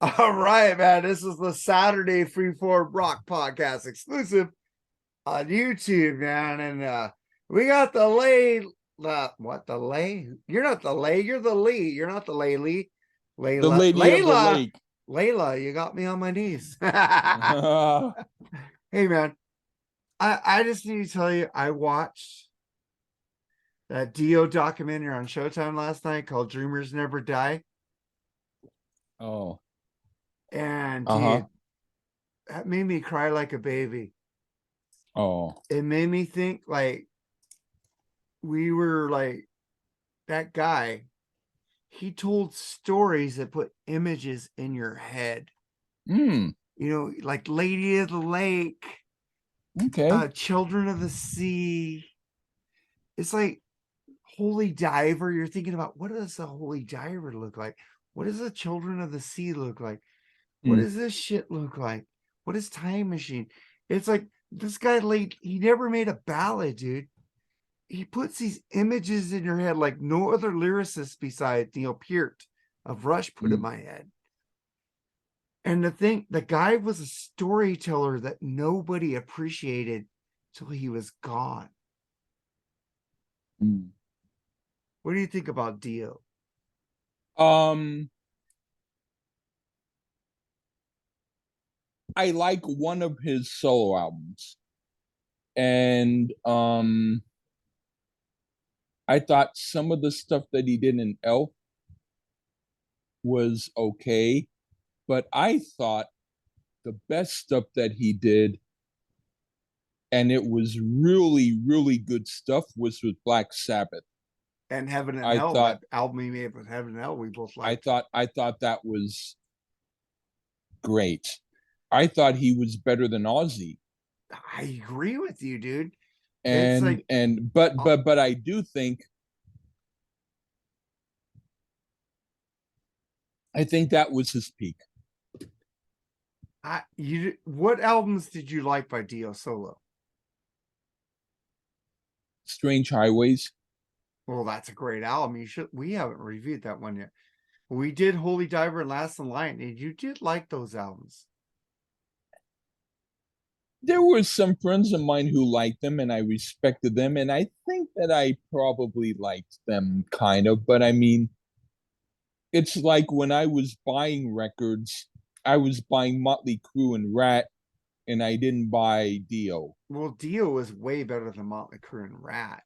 All right, man. This is the Saturday Freeform Rock Podcast exclusive on YouTube, man. And we got the lay. What the lay? You're not the lay. You're the Lee. You're not the Laylee. The Layla. Lady of the Layla. Lake. Layla, you got me on my knees. Hey, Uh, man. I just need to tell you, I watched that Dio documentary on Showtime last night called Dreamers Never Die. oh, And uh-huh. dude, that made me cry like a baby. Oh, It made me think like we were like that guy. He told stories that put images in your head. mm, Like Lady of the Lake, okay. Children of the Sea. It's like Holy Diver. You're thinking about, what does the Holy Diver look like? What does the Children of the Sea look like? What Mm, does this shit look like? What is Time Machine? It's like this guy, like, he never made a ballad, dude. He puts these images in your head like no other lyricist besides Neil Peart of Rush put in mm, my head. And the guy was a storyteller that nobody appreciated till he was gone. mm. What do you think about Dio? Um, I like one of his solo albums, and I thought some of the stuff that he did in Elf was okay, but I thought the best stuff that he did, and it was really, really good stuff, was with Black Sabbath. And Heaven and I Hell, thought that album he made with Heaven and Hell, we both I liked. thought I thought that was great. I thought he was better than Ozzy. I agree with you, dude. It's And like, and but uh, but but I do think that was his peak. what albums did you like by Dio solo? Strange Highways. Well, that's a great album. We haven't reviewed that one yet. We did Holy Diver and Last in Line, and you did like those albums. There were some friends of mine who liked them and I respected them, and I think that I probably liked them kind of, but I mean, it's like when I was buying records, I was buying Motley Crue and Rat, and I didn't buy Dio. Well, Dio was way better than Motley Crue and Rat.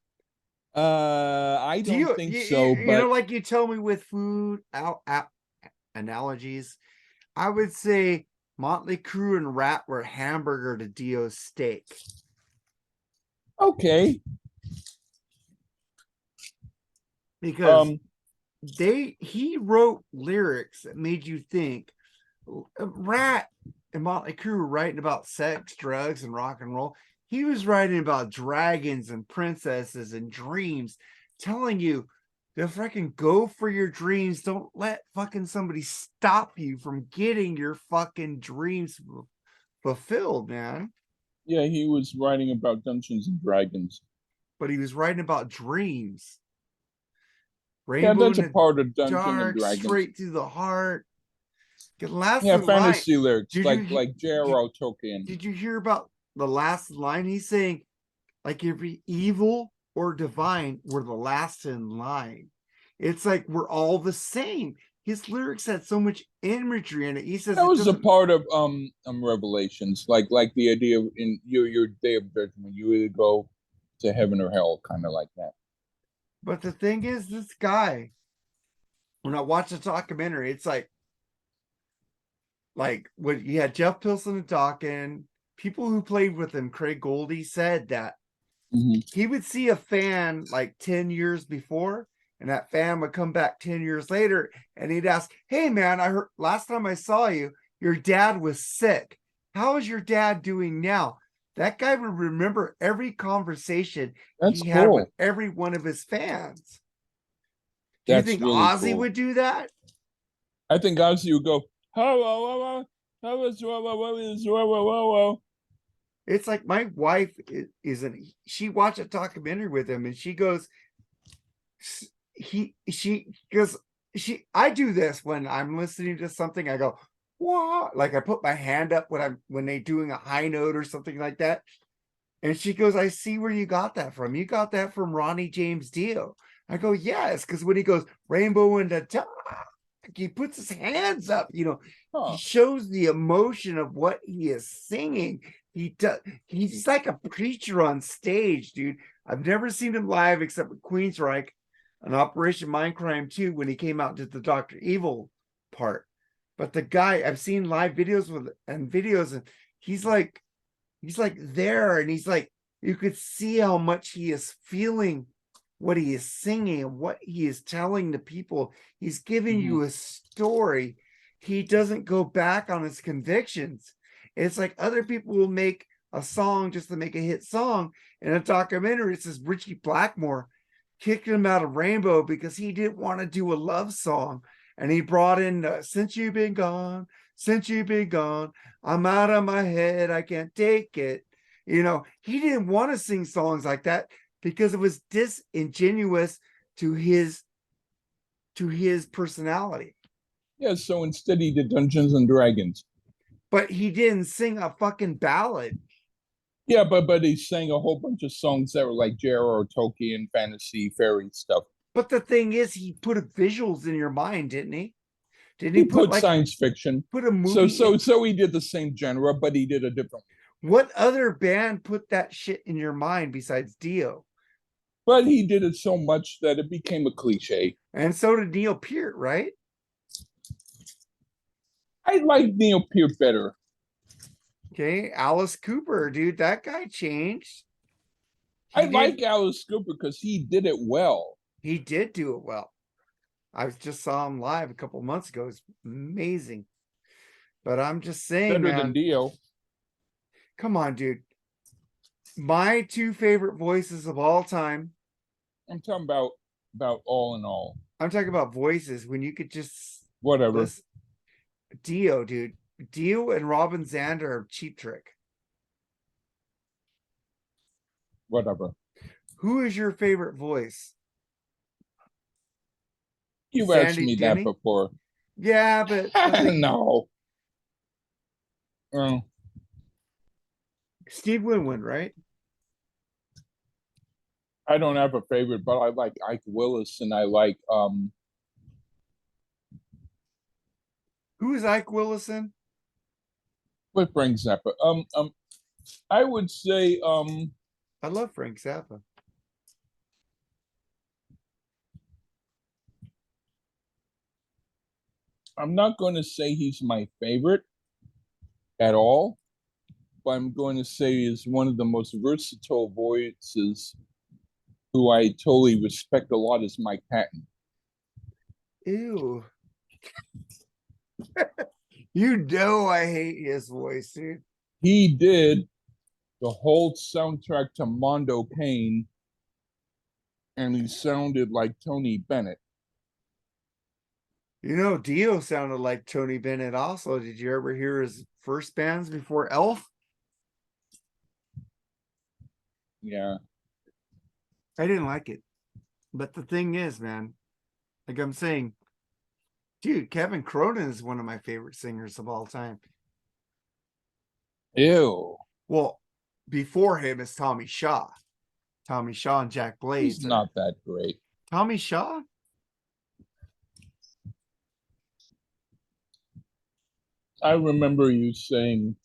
I don't Dio, think so, but like you tell me with food out analogies, I would say Motley Crue and Rat were hamburger to Dio's steak. okay. Because Um, he wrote lyrics that made you think. Rat and Motley Crue were writing about sex, drugs, and rock and roll. He was writing about dragons and princesses and dreams, telling you to fucking go for your dreams. Don't let fucking somebody stop you from getting your fucking dreams fulfilled, man. yeah, he was writing about Dungeons and Dragons. But he was writing about dreams. Yeah, Rainbow in that's a the part of Dungeons and dark, Dragons. straight through the heart. The last Yeah, line. fantasy lyrics Did like you did, J.R.R. Tolkien. did you hear about the last line? He's saying, like, if you're evil or divine, we're the last in line. It's like we're all the same. His lyrics had so much imagery in it. He says That it was a doesn't. part of Revelations, like the idea of in your day of judgment, you either go to heaven or hell, kind of like that. But the thing is, this guy, when I watch the documentary, it's like when you had Jeff Pilson talking, people who played with him, Craig Goldie said that Mm-hmm. he would see a fan like 10 years before, and that fan would come back 10 years later and he'd ask, hey man, I heard last time I saw you, your dad was sick. How is your dad doing now? That guy would remember every conversation That's he had with cool. every one of his fans. Do you That's think really Ozzy cool. would do that? I think obviously you go, hello, hello. It's like my wife isn't, she watched a documentary with him and she goes, she goes, I do this when I'm listening to something. I go, what? Like I put my hand up when they doing a high note or something like that. And she goes, I see where you got that from. You got that from Ronnie James Dio. I go, yes, because when he goes rainbow in the dark, he puts his hands up, he Huh. shows the emotion of what he is singing. He's like a preacher on stage, dude. I've never seen him live except with Queensryche on Operation Mindcrime 2 when he came out to the Dr. Evil part. But the guy, I've seen live videos and he's like there, and he's like, you could see how much he is feeling what he is singing and what he is telling the people. He's giving Mhm. you a story. He doesn't go back on his convictions. It's like other people will make a song just to make a hit song. In a documentary, it says Richie Blackmore kicked him out of Rainbow because he didn't want to do a love song. And he brought in Since You've Been Gone, Since You've Been Gone, I'm out of my head, I can't take it. He didn't want to sing songs like that because it was disingenuous to his personality. Yeah, so instead he did Dungeons and Dragons. But he didn't sing a fucking ballad. Yeah, but he sang a whole bunch of songs that were like J.R.R. Tolkien, fantasy, fairy stuff. But the thing is, he put visuals in your mind, didn't he? Didn't he He put put like science fiction. put a So movie so in? so he did the same genre, but he did a different. What other band put that shit in your mind besides Dio? But he did it so much that it became a cliche. And so did Neil Peart, right? I like Neil Peart better. Okay, Alice Cooper, dude, that guy changed. I He did like Alice Cooper because he did it well. he did do it well. I just saw him live a couple months ago. It's amazing. But I'm just saying, Better than man, Dio. come on, dude. My two favorite voices of all time. I'm talking about all in all. I'm talking about voices when you could just Whatever. listen. Dio, dude. Dio and Robin Zander are Cheap Trick. Whatever. Who is your favorite voice? You've asked Sandy me that Denny? before. Yeah, but No. Oh, Steve Winwood, right? I don't have a favorite, but I like Ike Willis and I like Who is Ike Willison? what brings that? But I would say I love Frank Zappa. I'm not going to say he's my favorite at all, but I'm going to say is one of the most versatile voices who I totally respect a lot is Mike Patton. Ew. You know I hate his voice, dude. He did the whole soundtrack to Mondo Kane, and he sounded like Tony Bennett. Dio sounded like Tony Bennett also. Did you ever hear his first bands before Elf? Yeah. I didn't like it. But the thing is, man, like I'm saying, dude, Kevin Cronin is one of my favorite singers of all time. Ew. Well, before him is Tommy Shaw. Tommy Shaw and Jack He's Blades are not that great. Tommy Shaw? I remember you saying,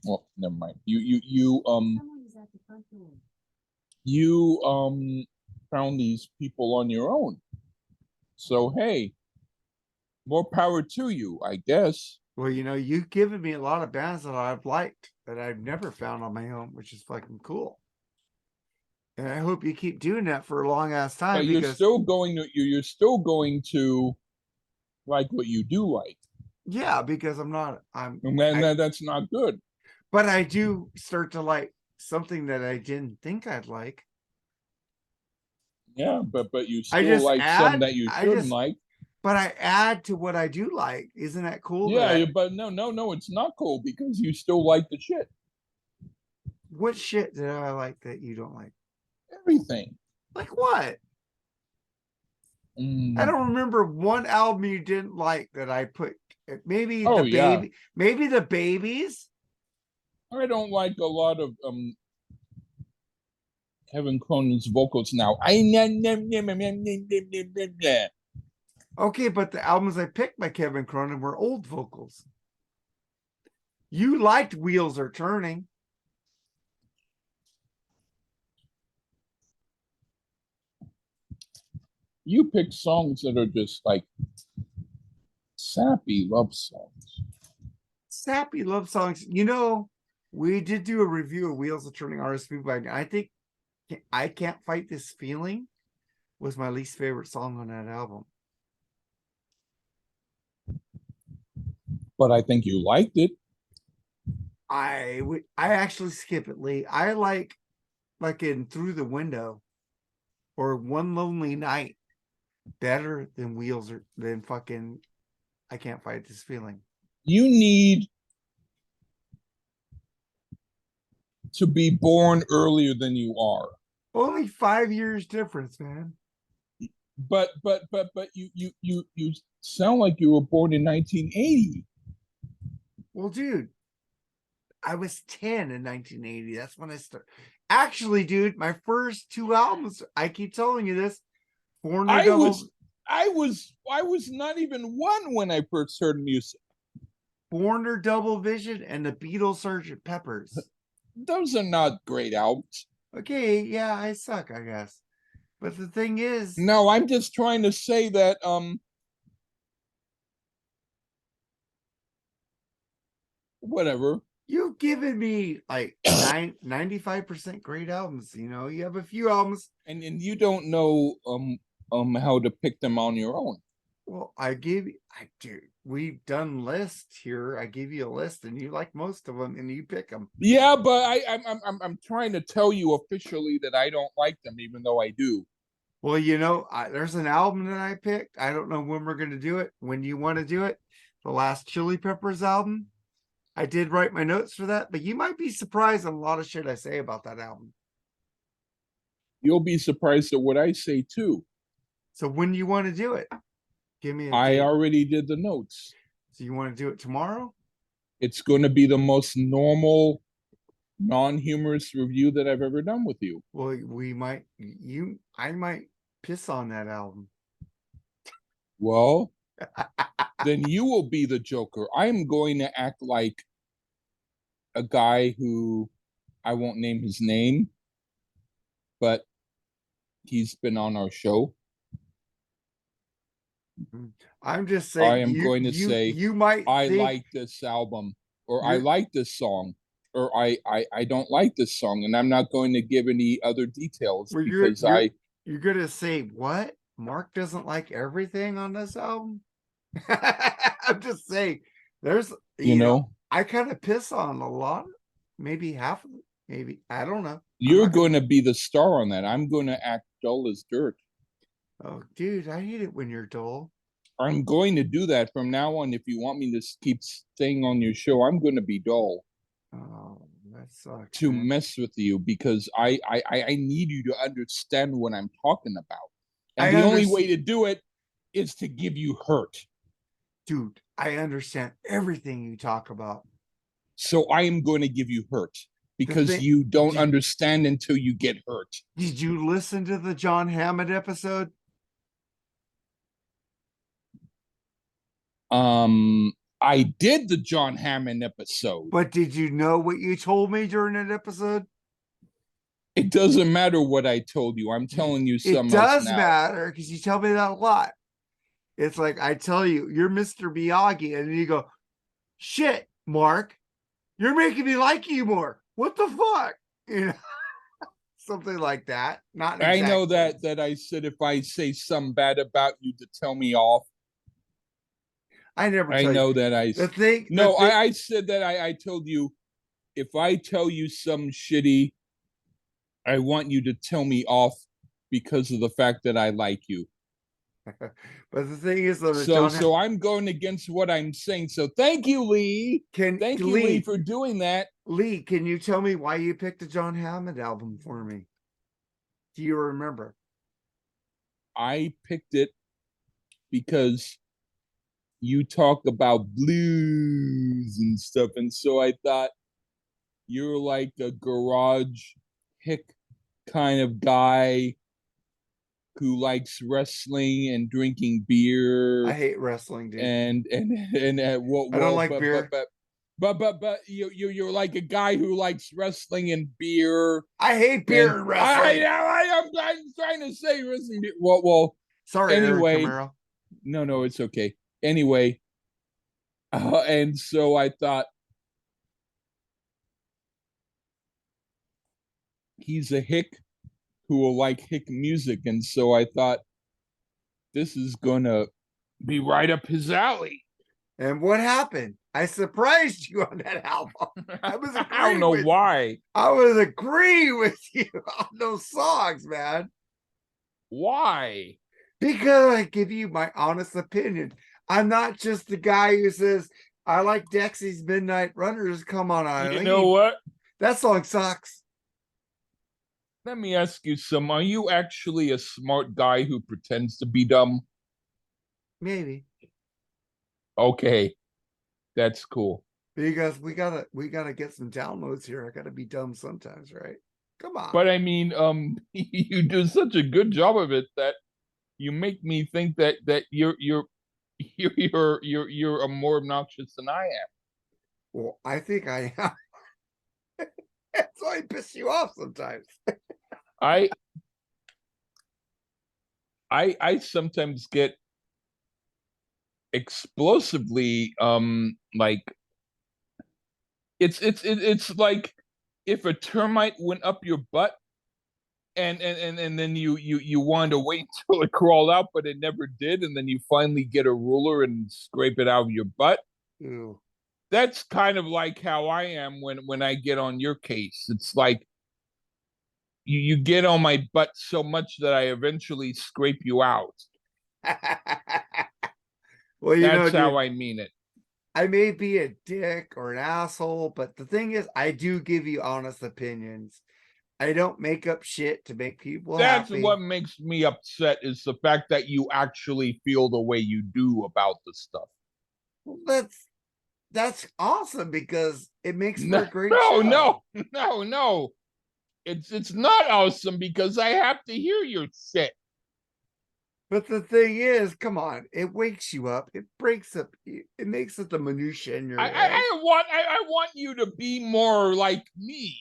well, never mind. You found these people on your own. So hey, more power to you, I guess. Well, you've given me a lot of bands that I've liked that I've never found on my own, which is fucking cool. And I hope you keep doing that for a long ass time But because you're still going to like what you do like. yeah, because I'm not I'm And I that's not good. but I do start to like something that I didn't think I'd like. Yeah, but you I still just like some add, that you I shouldn't just like. but I add to what I do like. Isn't that cool that Yeah, but no, it's not cool because you still like the shit. what shit did I like that you don't like? Everything. Like what? I Mm. don't remember one album you didn't like that I put. Maybe the Oh yeah, baby, maybe the babies. I don't like a lot of Kevin Cronin's vocals now. Okay, but the albums I picked by Kevin Cronin were old vocals. You liked Wheels Are Turning. You pick songs that are just like sappy love songs. Sappy love songs. You know, we did do a review of Wheels of Turning RSP, but I think I Can't Fight This Feeling was my least favorite song on that album. But I think you liked it. I actually skip it, Lee. I like in Through the Window or One Lonely Night better than Wheels or than fucking I Can't Fight This Feeling. You need to be born earlier than you are. Only 5 years difference, man. But you sound like you were born in 1980. Well, dude, I was 10 in 1980. That's when I started. Actually, dude, my first two albums, I keep telling you this, Foreigner I Double was I was not even one when I first heard music. Foreigner Double Vision and the Beatles Sgt. Peppers. Those are not great albums. Okay, yeah, I suck, I guess. But the thing is, No, I'm just trying to say that whatever. you've given me like 95% great albums. You know, you have a few albums. And you don't know how to pick them on your own. Well, I do. We've done lists here. I give you a list, and you like most of them, and you pick them. Yeah, but I'm trying to tell you officially that I don't like them, even though I do. Well, you know, there's an album that I picked. I don't know when we're going to do it. When you want to do it, the last Chili Peppers album. I did write my notes for that, but you might be surprised at a lot of shit I say about that album. You'll be surprised at what I say too. So when you want to do it, give me a I date. already did the notes. So you want to do it tomorrow? It's going to be the most normal, non-humorous review that I've ever done with you. Well, I might piss on that album. Well, then you will be the Joker. I'm going to act like a guy who I won't name his name, but he's been on our show. I'm just I saying am going to say you might I think like this album, or I you're like this song, or I don't like this song, and I'm not going to give any other details well, because I you're gonna say what? Mark doesn't like everything on this album. I'm just saying, there's you know I kind of piss on a lot, maybe half of it, maybe I don't know. I'm you're not gonna. going to be the star on that. I'm going to act dull as dirt. Oh, dude, I hate it when you're dull. I'm going to do that from now on. If you want me to keep staying on your show, I'm going to be dull Oh, that sucks, to man. mess with you because I need you to understand what I'm talking about. And I the only way understand, to do it is to give you hurt. dude. I understand everything you talk about. So I am going to give you hurt The because thing, you don't understand until you get hurt. did you listen to the John Hammond episode? Um, I did the John Hammond episode. But did you know what you told me during that episode? It doesn't matter what I told you. I'm telling you It something else does now. matter because you tell me that a lot. It's like I tell you, you're Mr. Miyagi, and you go, shit, Mark, you're making me like you more. What the fuck? You know, something like that. Not an I know exact words. that I said if I say something bad about you to tell me off. I never I tell you. know that I The no, thing, I said that I told you if I tell you some shitty, I want you to tell me off because of the fact that I like you. but the thing is, though, that So I'm going against what I'm saying. So thank you, Lee. Thank you, Lee, for doing that. Lee, can you tell me why you picked the John Hammond album for me? Do you remember? I picked it because you talk about blues and stuff, and so I thought you're like a garage hick kind of guy who likes wrestling and drinking I beer hate wrestling, dude. well, I don't well like beer. but you're like a guy who likes wrestling and beer. I hate beer And and wrestling. I'm trying to say wrestling beer. Well, Sorry, Aaron anyway, Camaro. no, it's okay. Anyway, and so I thought he's a hick who will like hick music, and so I thought this is gonna be right up his alley. And what happened? I surprised you on that album. I was I don't agreeing know with why. I was agreeing with you on those songs, man. Why? Because I give you my honest opinion. I'm not just the guy who says I like Dexy's Midnight Runners. Come on, You know Eileen. what? That song sucks. Let me ask you some. Are you actually a smart guy who pretends to be dumb? Maybe. Okay, that's cool. Because we gotta get some downloads here. I gotta be dumb sometimes, right? Come on. But I mean, you do such a good job of it that you make me think that you're more obnoxious than I am. Well, I think I am. That's why I piss you off sometimes. I I sometimes get explosively like it's like if a termite went up your butt and then you wanted to wait until it crawled out, but it never did, and then you finally get a ruler and scrape it out of your butt. Ew. That's kind of like how I am when I get on your case. It's like you get on my butt so much that I eventually scrape you out. Well, That's how dude, I mean it. I may be a dick or an asshole, but the thing is, I do give you honest opinions. I don't make up shit to make people That's what happy. makes me upset is the fact that you actually feel the way you do about the stuff. Well, that's awesome because it makes for No, a great no, show. no, no. It's not awesome because I have to hear your shit. But the thing is, come on, it wakes you up. It breaks up. It makes it the minutia in your head. I want you to be more like me.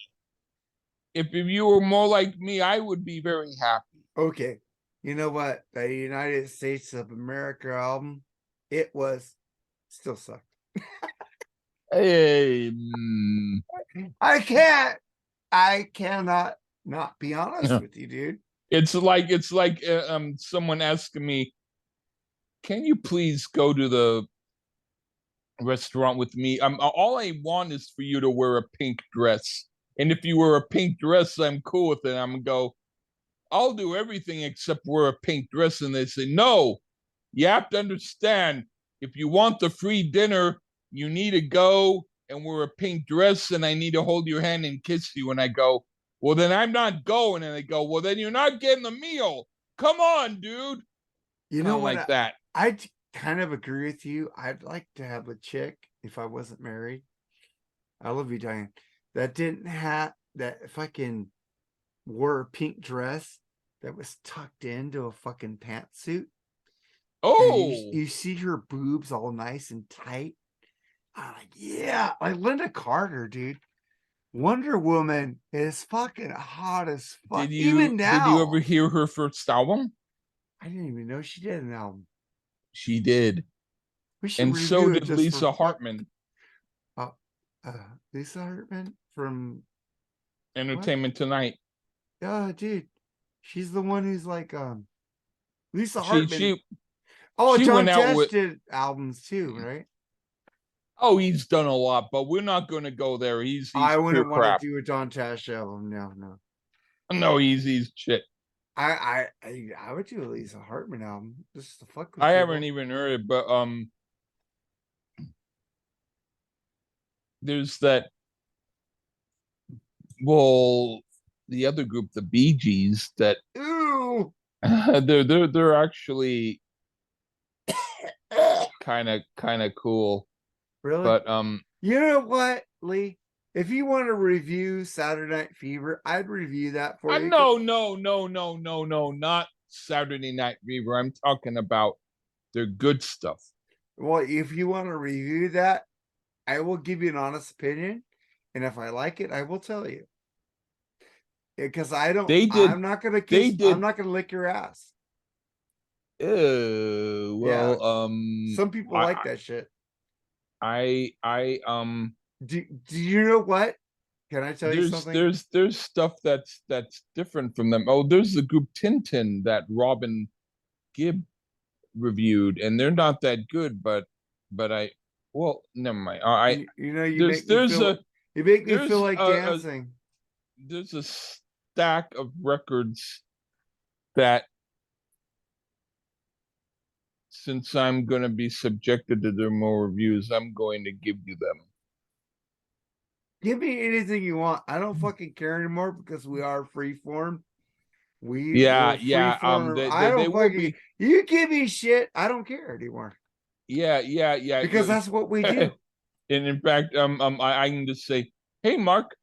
If you were more like me, I would be very happy. Okay, you know what? The United States of America album, it was still sucked. Hey, I cannot not be honest with you, dude. it's like someone asking me, "Can you please go to the restaurant with me? All I want is for you to wear a pink dress, and if you wear a pink dress, I'm cool with it." I'm gonna go. I'll do everything except wear a pink dress, and they say, "No, you have to understand. If you want the free dinner, you need to go and wear a pink dress, and I need to hold your hand and kiss you." And I go, "Well, then I'm not going." And they go, "Well, then you're not getting the meal. Come on, dude." You Kind know of what? like that. I kind of agree with you. I'd like to have a chick if I wasn't married. I love you, Diane. That didn't have that fucking wore a pink dress that was tucked into a fucking pantsuit. And Oh, you see her boobs all nice and tight. I'm like, yeah, like Linda Carter, dude. Wonder Woman is fucking hot as fuck. Even did you ever now, hear her first album? I didn't even know she did an album. She did, We should and so review it did just for Lisa fun. Hartman. Uh, Lisa Hartman from what? Entertainment Tonight. Dude, she's the one who's like Lisa She Hartman. she Oh, she John went out Tesh with. did albums too, right? Oh, he's done a lot, but we're not going to go there. He's I pure wouldn't want to crap. do a John Tesh album. No, no. No, he's shit. I would do a Lisa Hartman album just to fuck with I haven't people. even heard it, but there's that. Well, the other group, the Bee Gees, that Ooh, they're actually kind of cool. Really? But You know what, Lee? If you want to review Saturday Night Fever, I'd review that for you. no, not Saturday Night Fever. I'm talking about their good stuff. Well, if you want to review that, I will give you an honest opinion, and if I like it, I will tell you. Because I don't, They I'm did not gonna they kiss, I'm did not gonna lick your ass. Yeah, well some people like I that shit. I Do you know what? Can I tell you there's something? there's there's stuff that's different from them. Oh, there's the group Tintin that Robin Gibb reviewed, and they're not that good, but I well, never mind. I You know, there's there's a you make me feel there's like dancing. there's a stack of records that since I'm going to be subjected to their more reviews, I'm going to give you them. Give me anything you want. I don't fucking care anymore because we are freeform. We Yeah, will yeah. freeform. They, I they, they don't will fucking. be. You give me shit. I don't care anymore Yeah. because that's what we do. And in fact, I can just say, "Hey, Mark,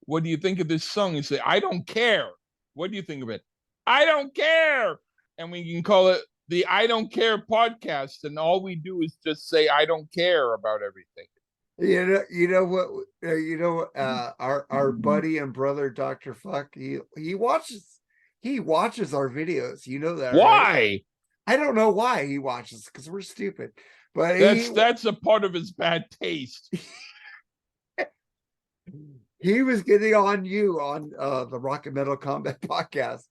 what do you think of this song?" You say, "I don't care." What do you think of it? I don't care, and we can call it the "I Don't Care" podcast, and all we do is just say, "I don't care" about everything. You know what? Our buddy and brother, Doctor Fuck. He watches our videos. You know that, right? Why? I don't know why he watches because we're stupid, but That's a part of his bad taste. he was getting on you on the Rock and Metal Combat podcast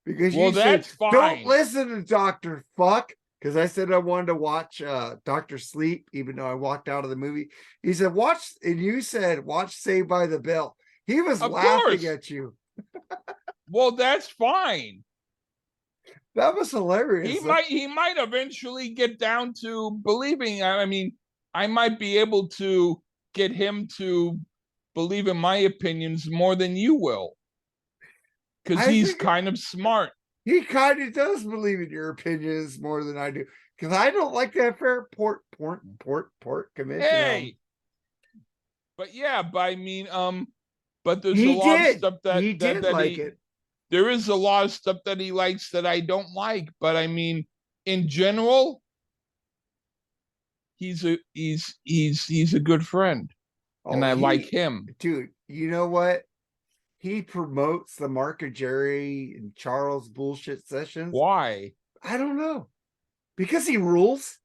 because Well, you said that's don't fine. listen to Doctor Fuck because I said I wanted to watch Doctor Sleep even though I walked out of the movie. He said watch, and you said watch Saved by the Bell. He was Of laughing course. at you. Well, that's fine. That was hilarious. He might eventually get down to believing. I mean, I might be able to get him to believe in my opinions more than you will because I he's think kind of smart. he kind of does believe in your opinions more than I do because I don't like that fair port commission. Hey, but yeah, but I mean, but there's a He lot of did. stuff that He that did that like he it. there is a lot of stuff that he likes that I don't like. But I mean, in general, he's a good friend, and Oh, I like him. dude, you know what? He promotes the Mark and Jerry and Charles bullshit sessions. Why? I don't know. Because he rules.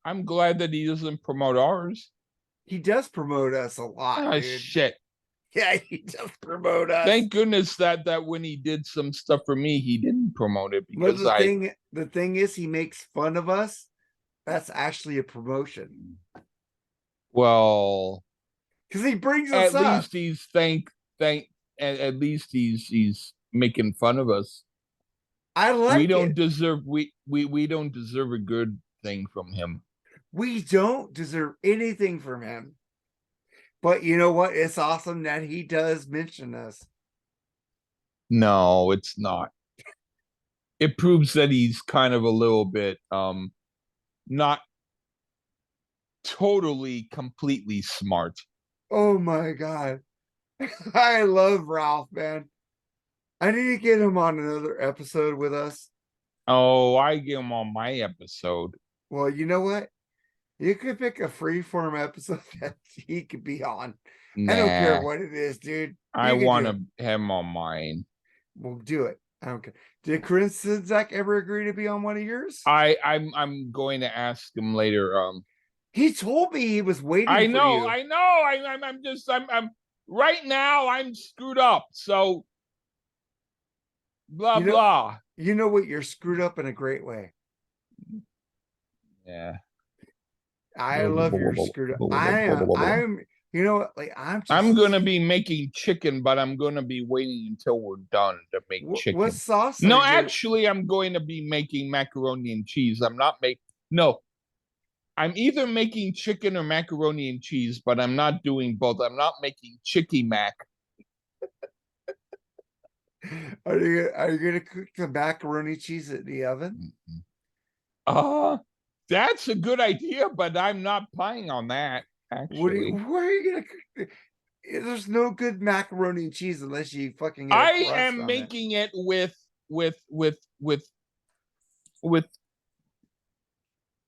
I'm glad that he doesn't promote ours. He does promote us a lot, Ah, dude. shit. Yeah, he does promote us. Thank goodness that when he did some stuff for me, he didn't promote it But because I. the thing is, he makes fun of us. That's actually a promotion. Well, Because he brings us at up. least he's thank. At least he's making fun of us. I We like don't it. deserve we don't deserve a good thing from him. We don't deserve anything from him. But you know what? It's awesome that he does mention us. No, it's not. It proves that he's kind of a little bit not totally completely smart. Oh my God. I love Ralph, man. I need to get him on another episode with us. Oh, I get him on my episode. Well, you know what? You could pick a freeform episode that he could be on. I don't care Nah, what it is, dude. I You can want do it. to have him on mine. We'll do it. I don't care. Did Chris and Zach ever agree to be on one of yours? I'm going to ask him later. He told me he was waiting I for know, you. I know. I'm just I'm right now I'm screwed up. So blah You know, blah. you know what? You're screwed up in a great way. Yeah. I love your screwed up. I'm you know what? Like I'm I'm just gonna be making chicken, but I'm gonna be waiting until we're done to make what chicken. sauce are No, you gonna actually, I'm going to be making macaroni and cheese. I'm not make no. I'm either making chicken or macaroni and cheese, but I'm not doing both. I'm not making chicky mac. are you gonna cook the macaroni cheese in the oven? Uh That's a good idea, but I'm not buying on that, actually. Where are you gonna cook? There's no good macaroni and cheese unless you fucking get a I crust am on it. making it with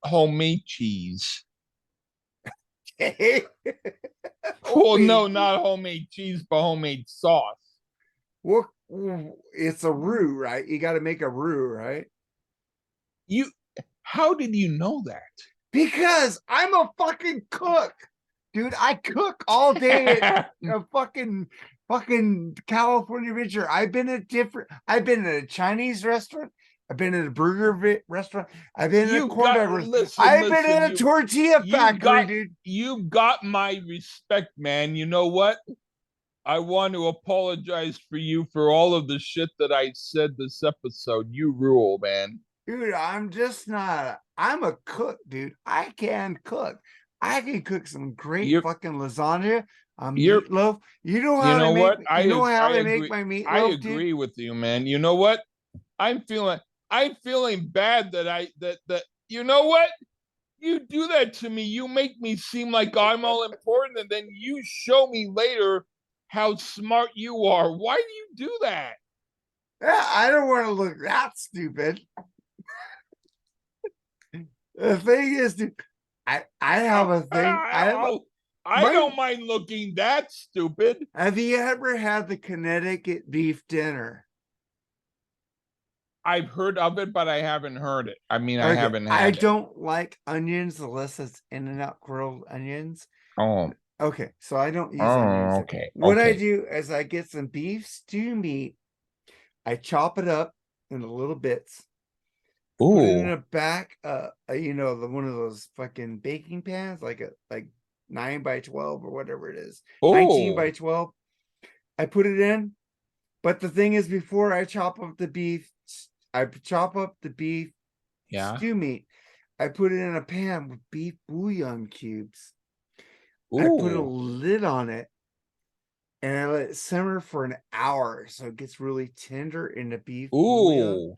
homemade cheese. Okay. Well, no, Homemade cheese. not homemade cheese, but homemade sauce. What? It's a roux, right? You got to make a roux, right? You, how did you know that? Because I'm a fucking cook, dude. I cook all day at a fucking California Adventure. I've been at a Chinese restaurant. I've been at a burger restaurant. I've been in a You corn got dog restaurant. listen, I've been listen. in a tortilla factory, dude. You got my respect, man. You know what? I want to apologize for you for all of the shit that I said this episode. You rule, man. Dude, I'm just not. I'm a cook, dude. I can cook. I can cook some great You're fucking lasagna, a you're meatloaf. You know you how I know make. what? You know how I I make agree. my I meatloaf, dude. agree with you, man. You know what? I'm feeling I'm feeling bad that that you know what? You do that to me. You make me seem like I'm all important, and then you show me later how smart you are. Why do you do that? Yeah, I don't want to look that stupid. The thing is, dude, I have a thing. I My. don't mind looking that stupid. Have you ever had the Connecticut beef dinner? I've heard of it, but I haven't heard it. I mean, I Okay, haven't I had it. don't like onions unless it's In-N-Out grilled onions. Oh, Okay, so I don't use onions. oh, okay, What I okay. do is I get some beef stew meat. I chop it up into little bits, put it in Ooh, a back, the one of those fucking baking pans, like 9 by 12 or whatever it is, 19 by ooh, 12. I put it in, but the thing is, before I chop up the beef, I chop up the beef yeah. stew meat. I put it in a pan with beef bouillon cubes. I put a Ooh, lid on it and I let it simmer for an hour so it gets really tender in the beef bouillon. ooh,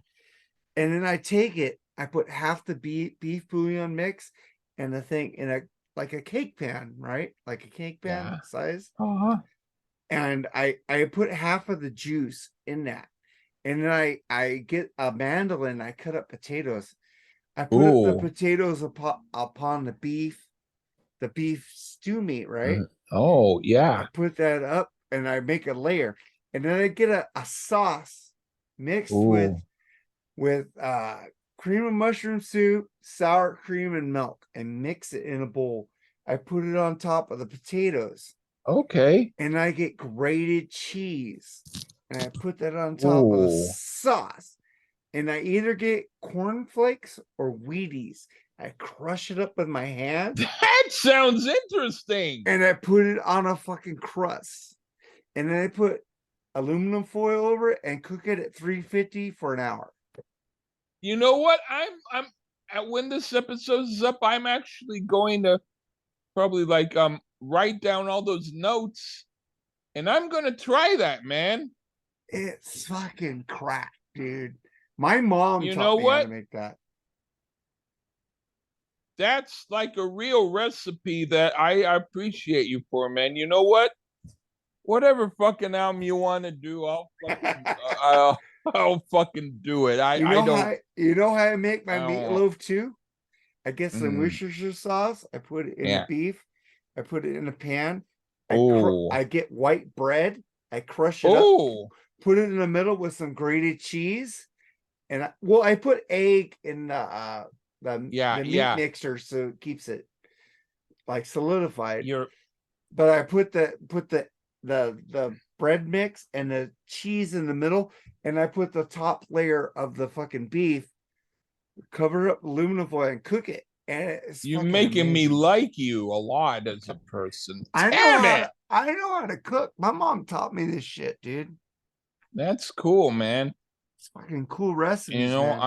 And then I take it, I put half the beef bouillon mix and the thing in a like a cake pan, right? Like a cake pan yeah. size. Uh-huh. And I put half of the juice in that. And then I get a mandolin, I cut up potatoes. I put the Ooh. potatoes upon the beef stew meat, right? Oh, I yeah. put that up and I make a layer. And then I get a sauce mixed Ooh, with cream of mushroom soup, sour cream, and milk, and mix it in a bowl. I put it on top of the potatoes, okay. and I get grated cheese, and I put that on top of the Ooh. sauce. And I either get cornflakes or Wheaties. I crush it up with my hand, That sounds interesting. and I put it on a fucking crust. And then I put aluminum foil over it and cook it at 350 for an hour. You know what? When this episode is up, I'm actually going to probably like write down all those notes and I'm gonna try that, man. It's fucking crack, dude. My mom You know taught me how to what? make that. That's like a real recipe that I appreciate you for, man. You know what? Whatever fucking album you want to do, I'll fucking do it. I don't You know how I make my I don't meatloaf too? I get some mm, Worcestershire sauce. I put it in the yeah. beef. I put it in a pan. Oh. I get white bread. I crush it up, Oh. put it in the middle with some grated cheese, and I put egg in Yeah, the meat yeah. mixer so it keeps it like solidified. You're But I put the bread mix and the cheese in the middle, and I put the top layer of the fucking beef, cover it up with aluminum foil, and cook it. And it's you're fucking making me amazing. like you a lot as a person. I know Damn how it. to I know how to cook. My mom taught me this shit, dude. That's cool, man. It's fucking cool You recipes, know, man.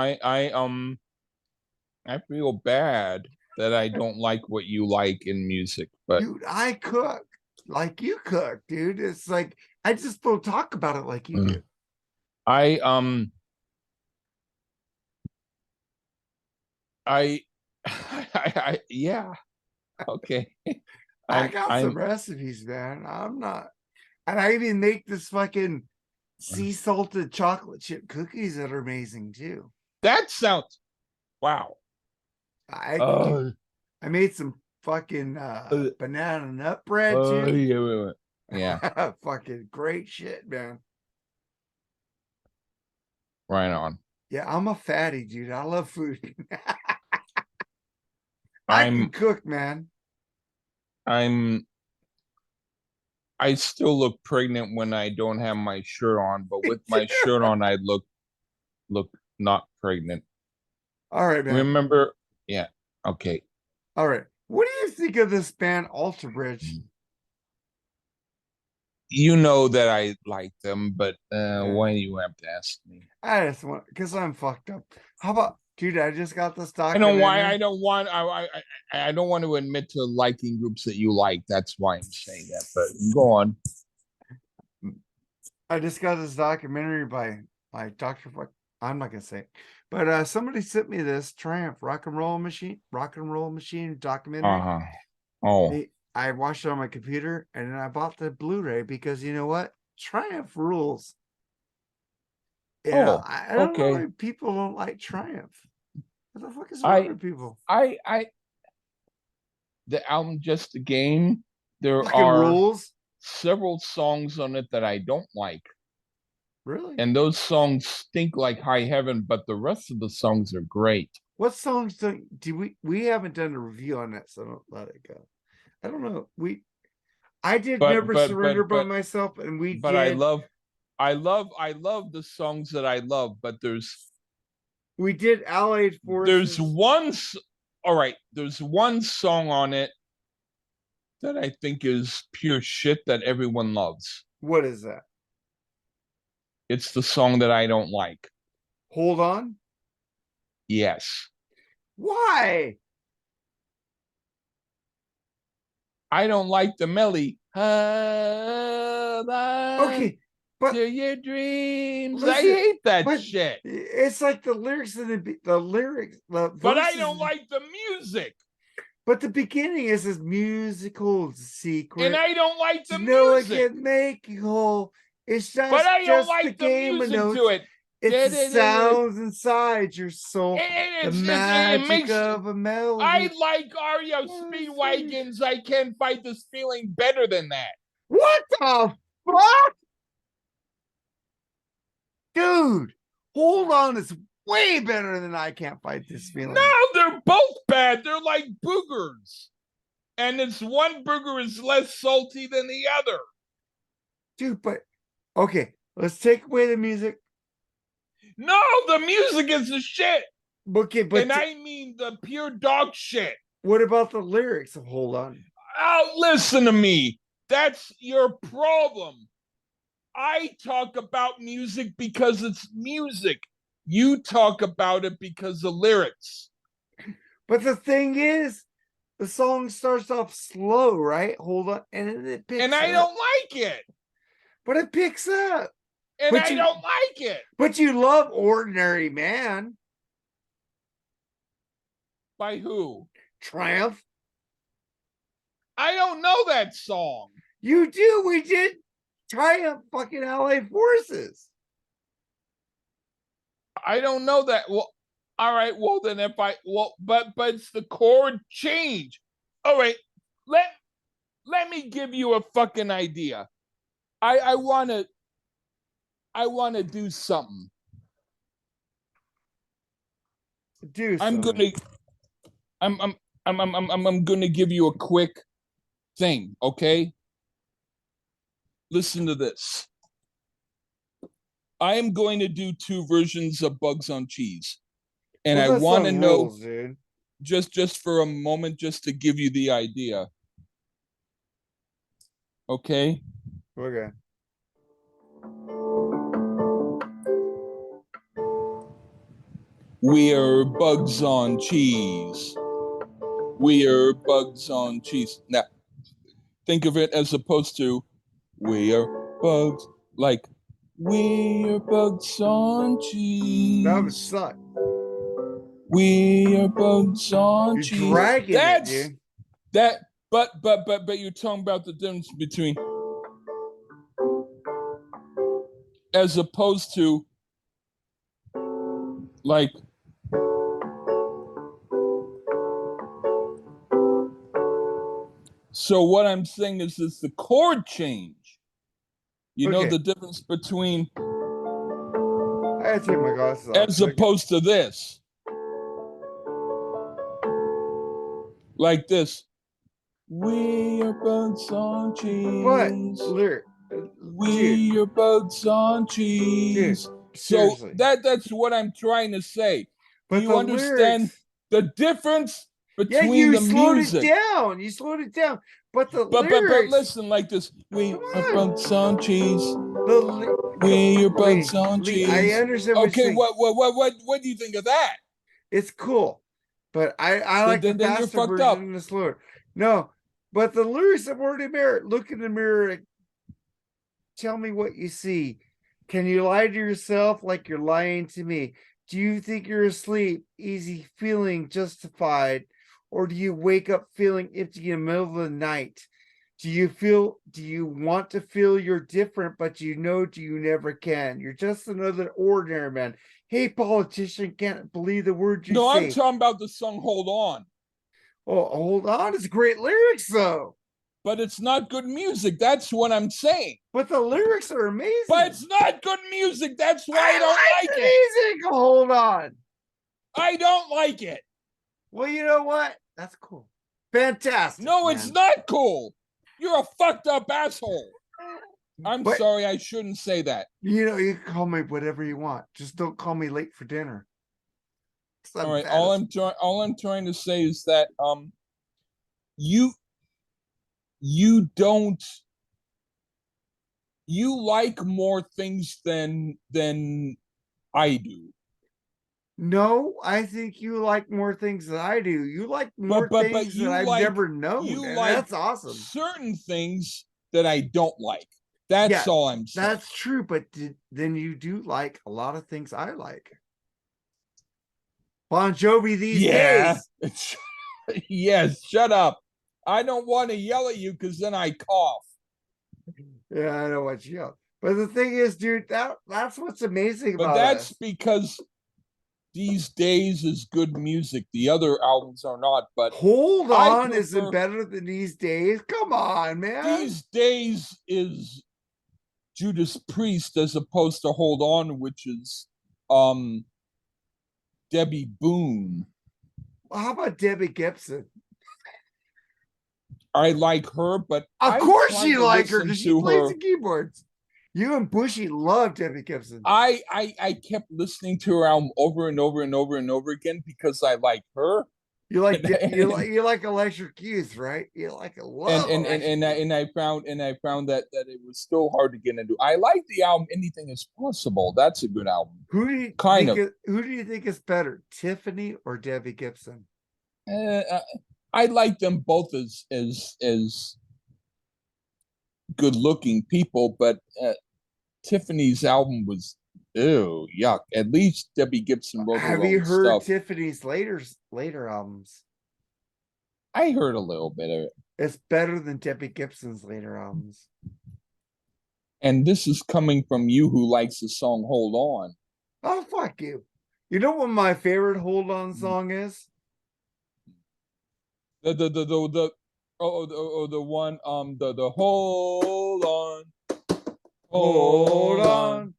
I feel bad that I don't like what you like in music, but Dude, I cook like you cook, dude. It's like I just don't talk about it like you do. I um I Yeah. Okay. I I'm got some I'm recipes, man. I'm not, and I even make this fucking sea salted chocolate chip cookies that are amazing too. that sounds wow. I do. Oh, I made some fucking uh, banana nut bread too. yeah, wait, wait. Yeah, Fucking great shit, man. right on. Yeah, I'm a fatty dude. I love food. I can I'm cook, man. I'm I still look pregnant when I don't have my shirt on, but Me with too. my shirt on, I look not pregnant. All right, man. Remember? Yeah. Okay. All right. What do you think of this band Alter Bridge? You know that I like them, but Yeah. why do you have to ask me? I just want because I'm fucked up. How about, dude? I just got this I know why documentary. I don't want to admit to liking groups that you like. That's why I'm saying that. But go on. I just got this documentary by Dr. Fuck. I'm not gonna say it. But somebody sent me this Triumph rock and roll machine documentary. Uh-huh. Oh. I watched it on my computer and then I bought the Blu-ray because you know what? Triumph rules. Oh. I don't know why Okay. people don't like Triumph. What the fuck is wrong I with people? I the album Just a Game, there Fucking are rules? several songs on it that I don't like. Really? And those songs stink like high heaven, but the rest of the songs are great. What songs do we haven't done a review on that, so don't let it go. I don't know. I did But Never but Surrender but by but myself, and we but did I love the songs that I love, but Allied there's Forces. one all right, there's one song on it that I think is pure shit that everyone loves. What is that? It's the song that I don't like. Hold on. Yes. Why? I don't like the melody. Okay, but To your dreams. I listen, hate that but shit. it's like the lyrics in the lyrics, the But I verses, don't like the music. but the beginning is this musical And secret. I don't like the No one music. can make you whole. It's But I don't just the like the game of music to notes. it. It's the It, sounds inside your soul, the it's just it magic makes of a I melody. like REO Speedwagons. I can't fight this feeling better than that. What the fuck? Dude, hold on. It's way better than I Can't Fight This No, Feeling. they're both bad. They're like boogers. And it's one booger is less salty than the other. Dude, but okay, let's take away the music. No, the music is the shit. Okay, And but I mean the pure dog shit. what about the lyrics of Hold On? Oh, listen to me. That's your problem. I talk about music because it's music. You talk about it because of lyrics. But the thing is, the song starts off slow, right? Hold on, and then it And picks I up. don't like it. But it picks up. And But I don't like it. you love Ordinary Man. By who? Triumph. I don't know that song. You do. We did Triumph fucking Allied Forces. I don't know that. Well, all right. Well, then if I but it's the chord change. All right. Let let me give you a fucking idea. I wanna do something. Do I'm something. gonna I'm I'm I'm gonna give you a quick thing, okay? Listen to this. I am going to do two versions of Bugs on Cheese. And Well, I that want to song know rules, dude. just for a moment just to give you the idea. Okay? Okay. We're bugs on cheese. We're bugs on cheese. Now, think of it as opposed to we are bugs, like we're bugs on That would cheese. suck. We are boats on You're trees. dragging it, That's dude. that. But you're talking about the difference between as opposed to like. So what I'm saying is it's the chord change. You know Okay, the difference between I gotta take my glasses off as because I get opposed to this, like this. We are boats on but trees. lyric, dude, We are boats on dude, trees. So seriously. that's what I'm trying to say. Do But you the understand lyrics, the difference yeah, between you the slowed it music? down. You slowed it down. But the But lyrics, listen like this. We come are on. boats on trees. The We are boats Lee, on Lee, I trees. understand what you're Okay, saying. what do you think of that? It's cool, but I like the Then you're faster fucked version up. and the slower. No, but the lyrics of Word in Mirror, look in the mirror, tell me what you see. Can you lie to yourself like you're lying to me? Do you think you're asleep, easy feeling justified? Or do you wake up feeling empty in the middle of the night? Do you want to feel you're different, but you know you never can? You're just another ordinary man. Hey, politician, can't believe the words you No, I'm say. talking about the song Hold On. Oh, hold on, it's great lyrics though. But it's not good music. That's what I'm saying. But the lyrics are But amazing. it's not good music. That's why I don't I like like it. the music. Hold on. I don't like it. Well, you know what? That's cool. Fantastic, No, it's man. not cool. You're a fucked up asshole. I'm But sorry, I shouldn't say that. you can call me whatever you want. Just don't call me late for dinner. All I'm right, fat as all I'm trying to say is that you you don't you like more things than I do. no, I think you like more things than I do. You like more But things that I've never you known, and like that's awesome. certain things that I don't like. That's Yeah, all I'm saying. that's true. But then you do like a lot of things I like. Bon Jovi these Yeah. days. Yes, shut up. I don't want to yell at you because then I cough. Yeah, I know what you. But the thing is, dude, that's what's amazing But about that's us. because these days is good music. The other albums are not, but Hold I on isn't prefer better than these days. Come on, man. these days is Judas Priest as opposed to Hold On, which is um Debbie Boone. Well, how about Debbie Gibson? I like her, but Of I course tried you to like her listen because she to plays her. the keyboards. You and Bushy love Debbie Gibson. I kept listening to her album over and over and over and over again because I like her. You like and you like Electric Youth, right? You like love Electric Youth. and I found that it was still hard to get into. I like the album Anything Is Possible. That's a good album. Kind of. Who do you think is better, Tiffany or Debbie Gibson? Uh, I like them both as good looking people, but Tiffany's album was ew yuck. At least Debbie Gibson wrote her Have you own heard stuff. Tiffany's later albums? I heard a little bit of it. It's better than Debbie Gibson's later albums. And this is coming from you who likes the song Hold On. Oh, fuck you. You know what my favorite Hold On song is? The the one the Hold hold on. on.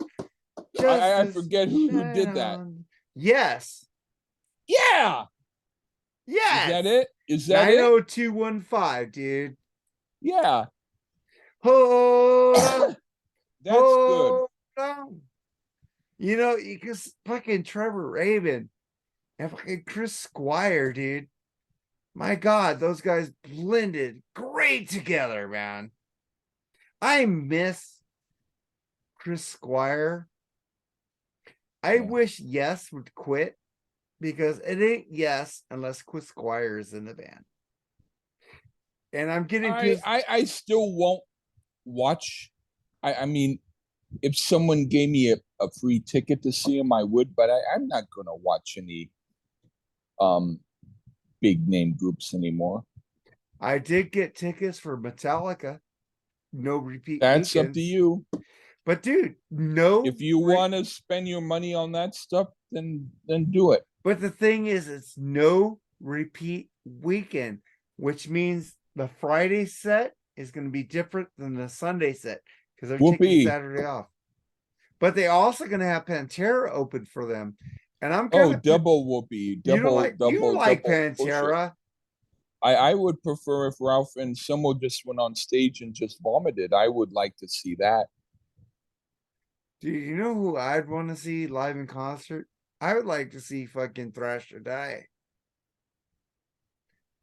Just I as forget who shine did that. on. Yes. Yeah. Is Yes. that it? Is that it? 90215, dude. Yeah. Hold on. That's good. Hold on. You can fucking Trevor Rabin and fucking Chris Squire, dude. My God, those guys blended great together, man. I miss Chris Squire. I Yeah. wish Yes would quit because it ain't Yes unless Chris Squire is in the band. And I'm getting pissed. I still won't watch. I mean, if someone gave me a free ticket to see him, I would, but I'm not gonna watch any um big name groups anymore. I did get tickets for Metallica, no repeat That's up to weekends. you. But dude, no If you want to spend your money on that stuff, then do it. but the thing is it's no repeat weekend, which means the Friday set is going to be different than the Sunday set because they're taking Whoopee. Saturday off. But they also going to have Pantera open for them. And I'm kind Oh, of double whoopee. you like Double bullshit. Pantera. I would prefer if Ralph and Simo just went on stage and just vomited. I would like to see that. Dude, you know who I'd want to see live in concert? I would like to see fucking Thrash or Die. I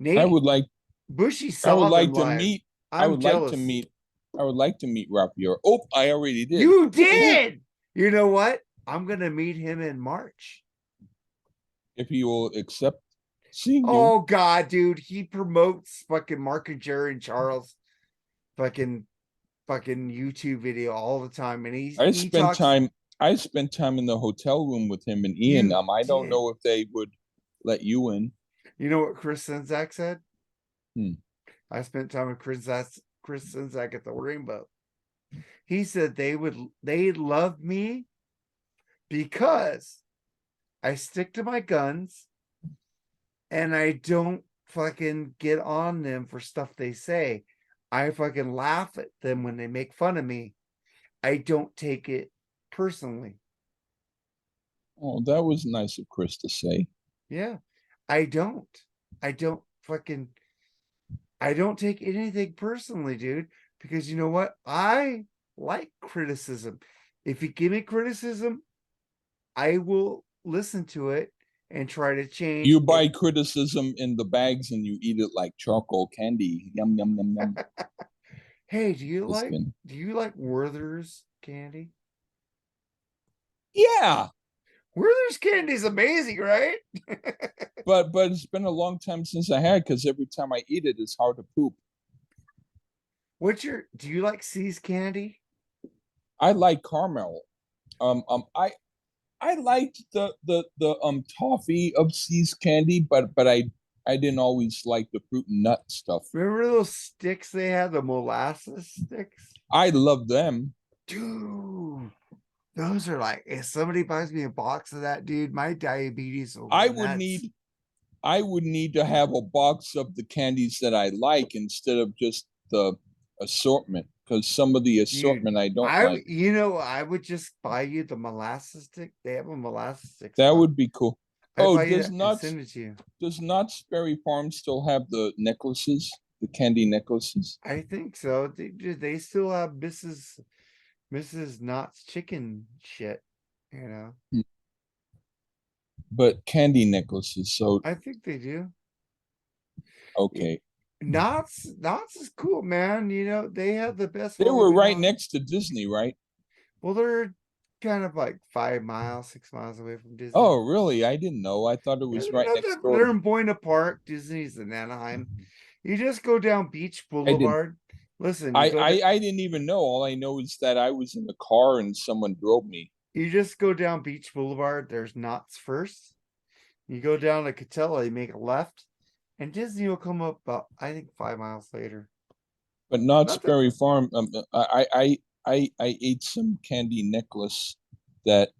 Nate would like Bushy I would saw them like to live. meet I I'm would like to jealous. meet I would like to meet Ralph Euro. Oh, I already did. You did. You know what? I'm gonna meet him in March. If he will accept seeing you. Oh God, dude, he promotes fucking Mark and Jerry and Charles fucking YouTube video all the time, and I he spent talks. time I spent time in the hotel room with him and Ian. You I don't did. know if they would let you in. You know what Chris Senzak said? Hmm. I spent time with Chris Senzak at the Rainbow. He said they love me because I stick to my guns and I don't fucking get on them for stuff they say. I fucking laugh at them when they make fun of me. I don't take it personally. Oh, that was nice of Chris to say. Yeah. I don't. I don't fucking I don't take anything personally, dude, because you know what? I like criticism. If you give me criticism, I will listen to it and try to change You it. buy criticism in the bags and you eat it like charcoal candy. Yum yum yum yum. Hey, Just kidding. do you like Werther's candy? Yeah, Werther's candy is amazing, right? but it's been a long time since I had because every time I eat it, it's hard to poop. Do you like C's candy? I like caramel. I liked the toffee of C's candy, but I didn't always like the fruit and nut stuff. Remember those sticks they had, the molasses sticks? I love them. Dude, those are like, if somebody buys me a box of that, dude, my diabetes will go I would nuts. need I would need to have a box of the candies that I like instead of just the assortment because some of the Dude, assortment I don't like. I would just buy you the molasses stick. They have a molasses sticks That box. would be cool. I Oh, buy you that and send it to you. does Knott's Berry Farm still have the necklaces, the candy necklaces? I think so. They still have Mrs. Knott's chicken shit, you know. Hmm. But candy necklaces. So I think they do. okay, Knott's is cool, man. You know, they have the best they were Halloween right on. next to Disney, right? Well, they're kind of like 5 miles, 6 miles away from Disney. Oh, really? I didn't know. I thought it Yeah, was right next door. they're in Buena Park. Disney's in Anaheim. You just go down Beach I didn't. Boulevard. Listen, you go to I didn't even know. All I know is that I was in the car and someone drove me. you just go down Beach Boulevard. There's Knott's first. You go down to Catella, you make a left, and Disney will come up about I think 5 miles later. But Knott's Not that Berry Farm. I ate some candy necklace that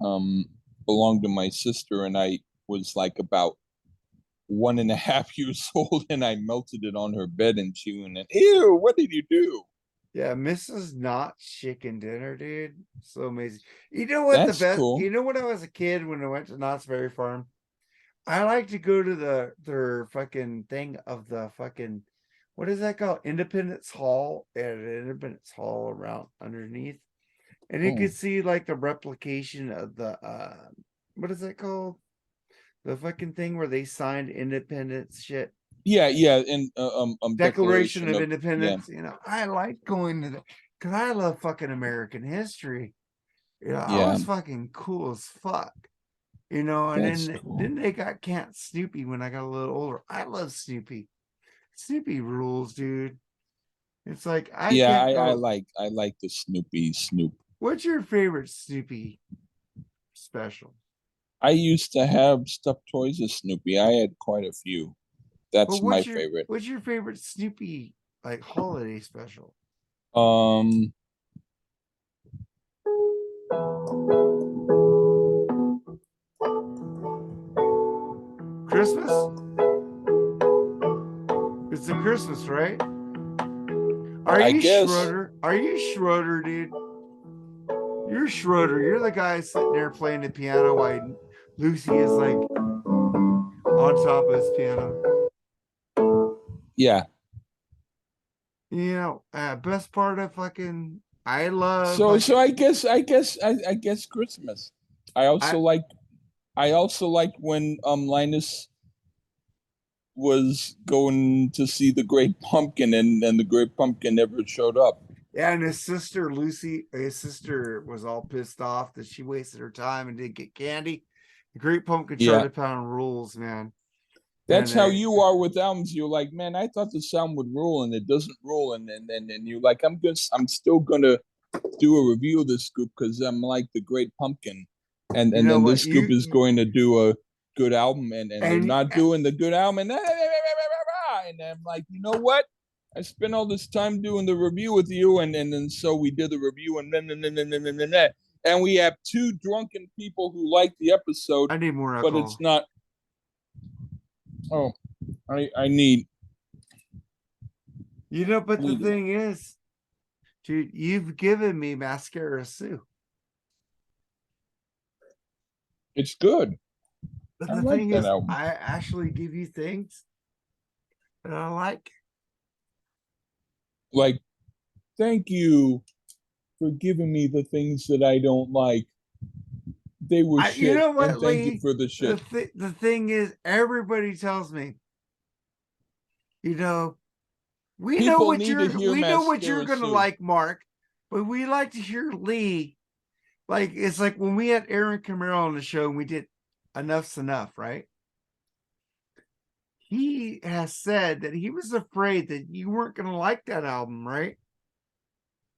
um belonged to my sister, and I was like about 1.5 years old, and I melted it on her bed, and she went, "Ew, what did you do?" yeah, Mrs. Knott's chicken dinner, dude. So amazing. You know what the That's best cool. you know when I was a kid when I went to Knott's Berry Farm? I like to go to their fucking thing of the fucking what is that called? Independence Hall at Independence Hall around underneath. And you Oh, could see like the replication of the what is that called? The fucking thing where they signed independence shit. yeah, yeah, and Declaration Declaration of of yeah, Independence. You know, I like going to the because I love fucking American history. You know, I yeah. was fucking cool as fuck. You know, and That's then cool. they got Camp Snoopy when I got a little older. I love Snoopy. Snoopy rules, dude. It's like I Yeah, can't go. I like the Snoopy Snoop. What's your favorite Snoopy special? I used to have stuffed toys of Snoopy. I had quite a few. But That's my favorite. what's your favorite Snoopy like holiday special? Um, Christmas? It's a Christmas, right? Are I you guess, Schroeder? Are you Schroeder, dude? You're Schroeder. You're the guy sitting there playing the piano while Lucy is like on top of his piano. yeah. Best part of fucking I love So like I guess Christmas. I I also like I also liked when Linus was going to see the Great Pumpkin, and the Great Pumpkin never showed up. yeah, and his sister Lucy, his sister was all pissed off that she wasted her time and didn't get candy. The Great Pumpkin Yeah, started pounding rules, man. And that's how you are with albums. You're like, man, I thought the sound would rule, and it doesn't rule, and you're like, I'm still gonna do a review of this group because I'm like the Great Pumpkin, you and know then what this group is going to do a good album, and they're and not doing the good album, and I'm like, you know what? I spent all this time doing the review with you, and then so we did the review, and we have two drunken people who like the episode, I need more but it's alcohol. not. Oh, I need. But the Please. thing is, dude, you've given me mascara Sue. It's good. But I the like thing that is, album. I actually give you things that I like. Like, thank you for giving me the things that I don't like. They were You shit, know and what, thank you Lee? for the shit. The thing is, everybody tells me, you know, People need to hear we know what you're Mascara gonna Sue. like, Mark, but we like to hear Lee. Like it's like when we had Aaron Camaro on the show and we did Enough's Enough, right? He has said that he was afraid that you weren't gonna like that album, right?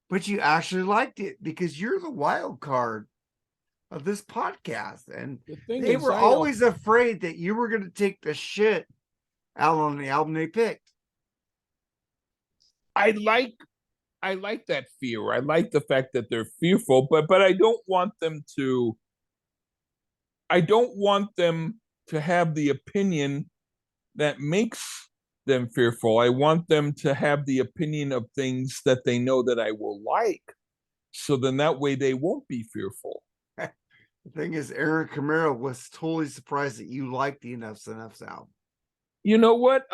But you actually liked it because you're the wild card of this podcast. And The thing they is, were always afraid that you were going to take the shit out on the album they picked. I like I like that fear. I like the fact that they're fearful, but I don't want them to have the opinion that makes them fearful. I want them to have the opinion of things that they know that I will like. So then that way they won't be fearful. The thing is, Aaron Camaro was totally surprised that you liked the Enough's Enough album. You know what?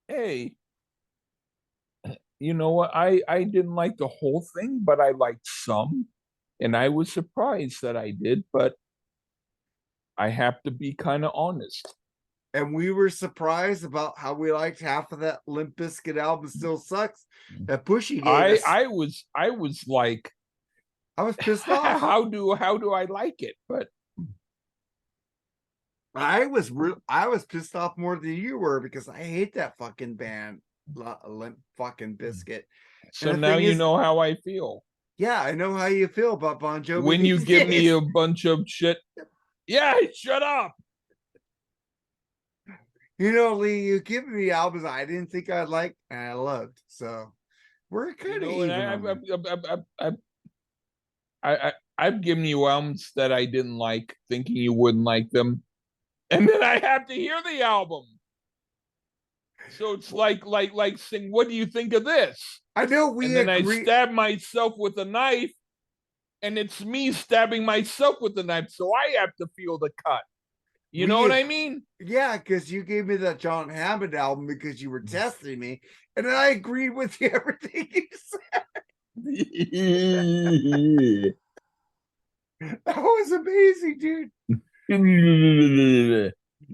Hey, you know what? I didn't like the whole thing, but I liked some, and I was surprised that I did. But I have to be kind of honest. And we were surprised about how we liked half of that Limp Bizkit album Still Sucks that Bushy gave I us. I was I was like, I was pissed off. how do I like it? But I was pissed off more than you were because I hate that fucking band, Limp fucking Biscuit. And so the now thing you is, know how I feel. yeah, I know how you feel about Bon Jovi When you these give me days. a bunch of shit, yeah, shut up. Lee, you give me albums I didn't think I'd like and I loved. So we're You kind of know, and even on that. I've given you albums that I didn't like, thinking you wouldn't like them, and then I have to hear the album. So it's like saying, "What do you think of this?" I know we And then I agree. stab myself with a knife, and it's me stabbing myself with the knife, so I have to feel the cut. You know what I mean? Yeah, because you gave me that John Hammond album because you were testing me, and I agreed with you everything you said. That was amazing, dude.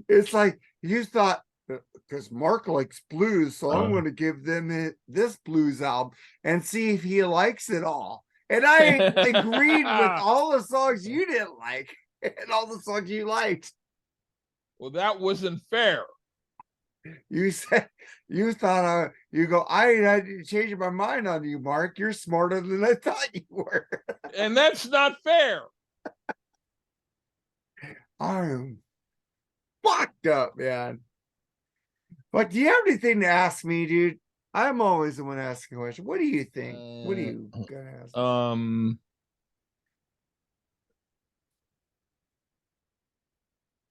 It's like you thought because Mark likes blues, so I'm going to give them this blues album and see if he likes it all. And I agreed with all the songs you didn't like and all the songs you liked. Well, that wasn't fair. You said you thought you go. I had to change my mind on you, Mark. You're smarter than I thought you were. And that's not fair. I'm fucked up, man. But do you have anything to ask me, dude? I'm always the one asking questions. What do you think? What are Uh, you gonna ask me? um,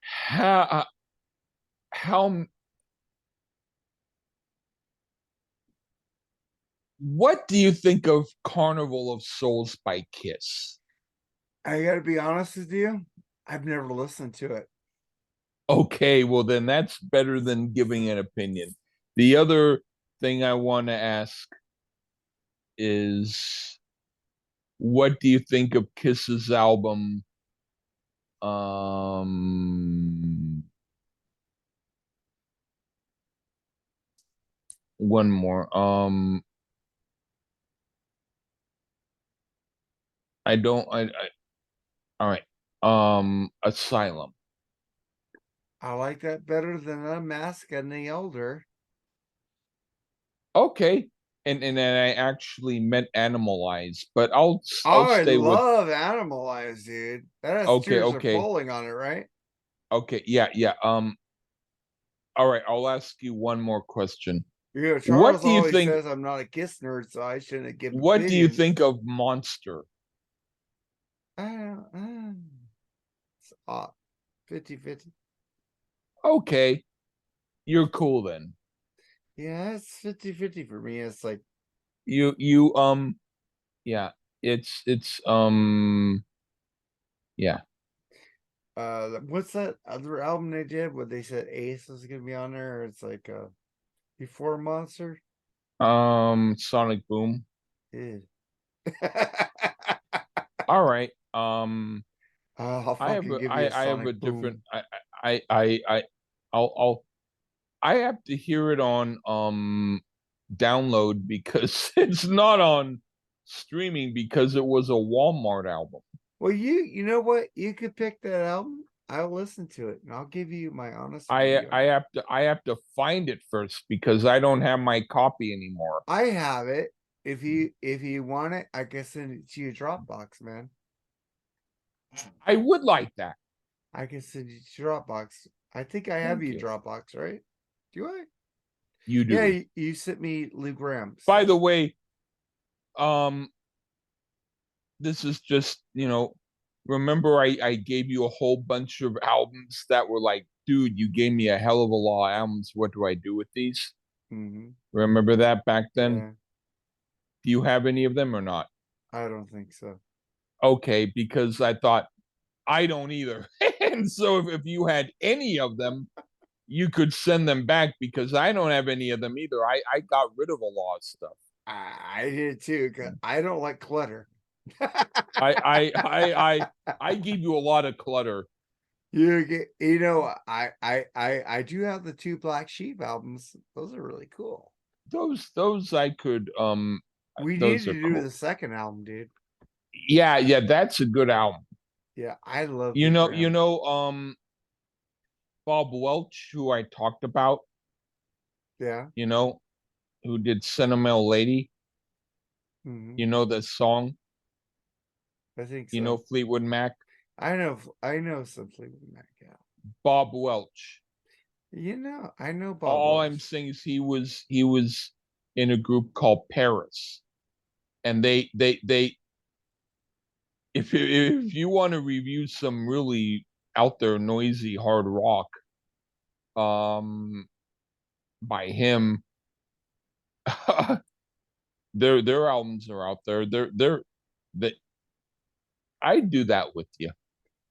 how how what do you think of Carnival of Souls by Kiss? I gotta be honest with you. I've never listened to it. Okay, well then that's better than giving an opinion. The other thing I want to ask is what do you think of Kiss's album one more. I don't I all right. Asylum. I like that better than Unmask and the Elder. Okay. And then I actually meant Animalize, but I'll Oh, I stay with love Animalize, dude. That has okay, Tears are okay. falling on it, right? Okay. Yeah, yeah. All right, I'll ask you one more question. You know, What Charles do you always think says I'm not a Kiss nerd, so I shouldn't give what do you opinions. think of Monster? I don't know. It's off. 50-50. Okay, you're cool then. Yeah, it's 50-50 for me. It's like You yeah, it's yeah. what's that other album they did where they said Ace was gonna be on there? It's like Before Monster. Sonic Boom. Yeah. All right. I'll fucking give you a I have a Sonic different Boom. I I'll I have to hear it on download because it's not on streaming because it was a Walmart album. Well, you know what? You could pick that album. I'll listen to it and I'll give you my honest review on it. I have to find it first because I don't have my copy anymore. I have it. If you want it, I can send it to your Dropbox, man. I would like that. I can send you to your Dropbox. I think I have Thank you you. Dropbox, right? Do I? You Yeah, do. you sent me Lou Graham By stuff. the way, um this is just, remember I gave you a whole bunch of albums that were like, dude, you gave me a hell of a lot of albums. What do I do with these? Hmm. Remember that back then? Yeah, Do you have any of them or not? I don't think so. Okay, because I thought I don't either. And so if you had any of them, you could send them back because I don't have any of them either. I got rid of a lot of stuff. I did too, because I don't like clutter. I I I I I gave you a lot of clutter. I do have the two Black Sheep albums. Those are really cool. Those I could We need those to are do cool. the second album, dude. Yeah, yeah, that's a good album. Yeah, I love You Lou know, Graham. Bob Welch, who I talked about, Yeah. you know, who did Sentimental Lady, Hmm. you know the song, I think you know so. Fleetwood Mac, I know some Fleetwood Mac. Yeah. Bob Welch. I know Bob All I'm Welch. saying is he was in a group called Paris, and they if you want to review some really out there noisy hard rock, um, by him, their albums are out there. They I do that with you.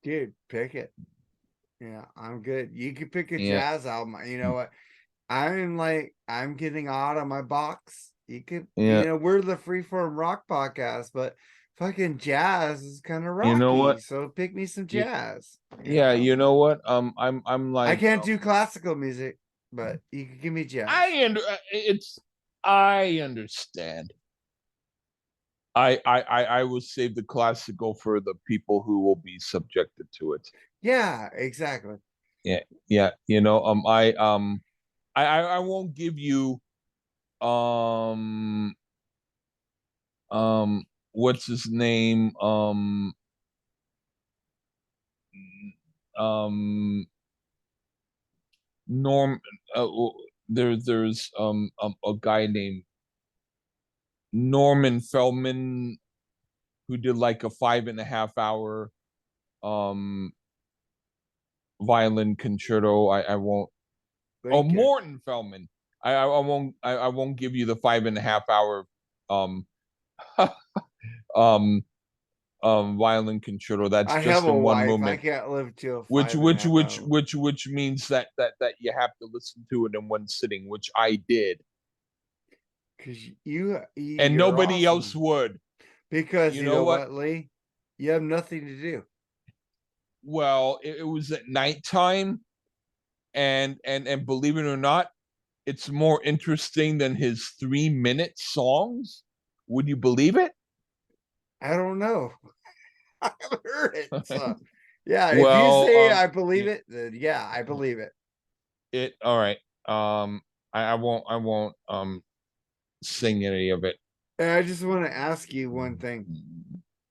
Dude, pick it. Yeah, I'm good. You could pick a Yeah, jazz album. You know what? I'm getting out of my box. yeah. We're the freeform rock podcast, but fucking jazz is kind of You know rocky. what? So pick me some Yeah, jazz. yeah. You know what? I'm I like can't do classical music, but you can give me jazz. I understand. I will save the classical for the people who will be subjected to it. Yeah, exactly. Yeah, yeah. I won't give you um what's his name Norm there's a guy named Norman Feldman who did like a 5.5 hour um violin concerto. I won't. Oh, Thank you. Morton Feldman. I won't give you the 5.5 hour um um violin concerto. That's I have just a in one wife. I movement. can't live till Which five and a which half which hours. which which means that you have to listen to it in one sitting, which I did, Because and you're nobody else awesome. would. Because You you know know what? what, Lee? You have nothing to do. Well, it was at nighttime, and believe it or not, it's more interesting than his 3 minute songs. Would you believe it? I don't know. I haven't heard it. So yeah, if you Well, say I believe it, then yeah, I believe it. it all right. I won't sing any of it. And I just want to ask you one thing.